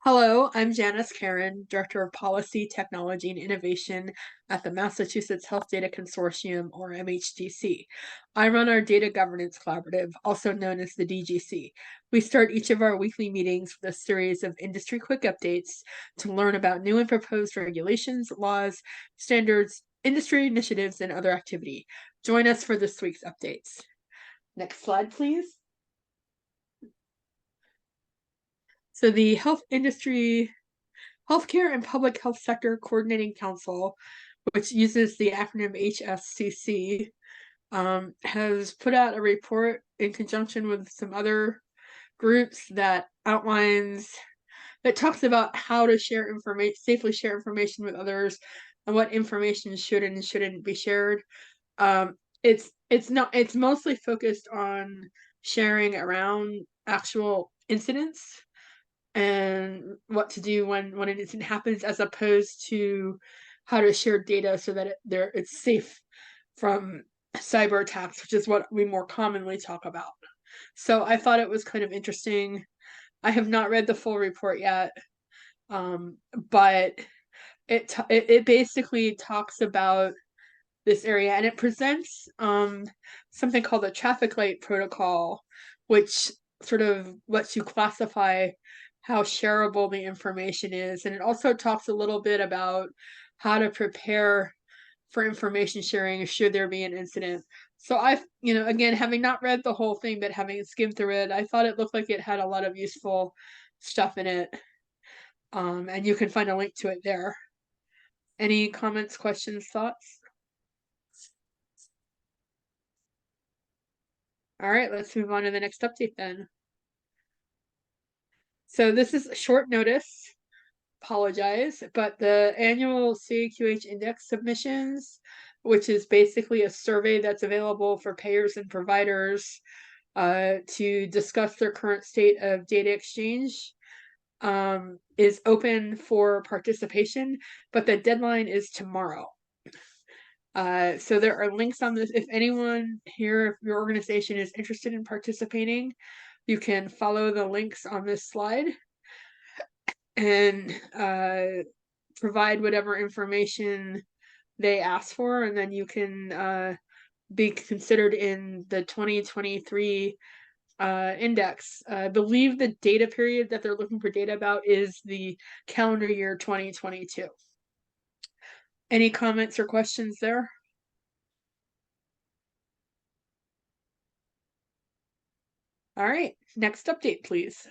Hello, I'm Janice Karen, Director of Policy, Technology, and Innovation at the Massachusetts Health Data Consortium, or MHDC. I run our Data Governance Collaborative, also known as the DGC. We start each of our weekly meetings with a series of industry quick updates to learn about new and proposed regulations, laws, standards, industry initiatives, and other activity. Join us for this week's updates. Next slide, please. So the Healthcare and Public Health Sector Coordinating Council, which uses the acronym HSCC, has put out a report in conjunction with some other groups that talks about how to safely share information with others, and what information should and shouldn't be shared. It's mostly focused on sharing around actual incidents and what to do when an incident happens, as opposed to how to share data so that it's safe from cyber attacks, which is what we more commonly talk about. So I thought it was kind of interesting. I have not read the full report yet, but it basically talks about this area, and it presents something called the traffic light protocol, which sort of lets you classify how shareable the information is. And it also talks a little bit about how to prepare for information sharing should there be an incident. So again, having not read the whole thing, but having skimmed through it, I thought it looked like it had a lot of useful stuff in it. And you can find a link to it there. Any comments, questions, thoughts? All right, let's move on to the next update then. So this is a short notice. Apologize, but the annual CAQH index submissions, which is basically a survey that's available for payers and providers to discuss their current state of data exchange, is open for participation, but the deadline is tomorrow. So there are links on this. If anyone here, if your organization is interested in participating, you can follow the links on this slide and provide whatever information they ask for, and then you can be considered in the 2023 index. I believe the data period that they're looking for data about is the calendar year 2022. Any comments or questions there? All right, next update, please.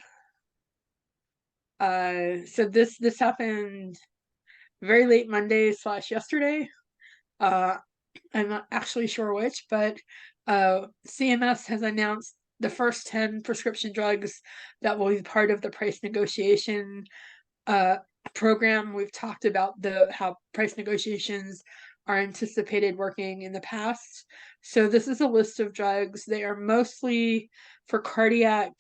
So this happened very late Monday / yesterday. I'm not actually sure which, but CMS has announced the first 10 prescription drugs that will be part of the price negotiation program. We've talked about how price negotiations are anticipated working in the past. So this is a list of drugs. They are mostly for cardiac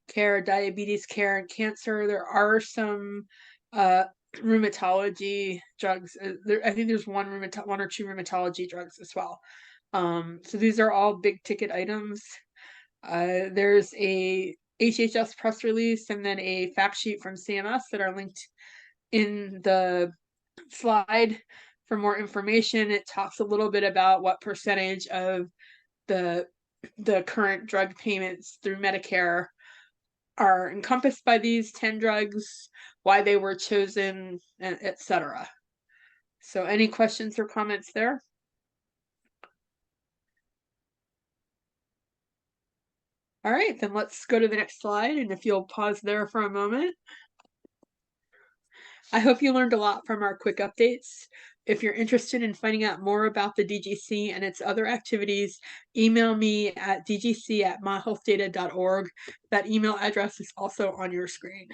care, diabetes care, and cancer. There are some rheumatology drugs. I think there's one or two rheumatology drugs as well. So these are all big ticket items. There's a HHS press release and then a fact sheet from CMS that are linked in the slide for more information. It talks a little bit about what percentage of the current drug payments through Medicare are encompassed by these 10 drugs, why they were chosen, etc. So any questions or comments there? All right, then let's go to the next slide, and if you'll pause there for a moment. I hope you learned a lot from our quick updates. If you're interested in finding out more about the DGC and its other activities, email me at dgc@mahealthdata.org. That email address is also on your screen.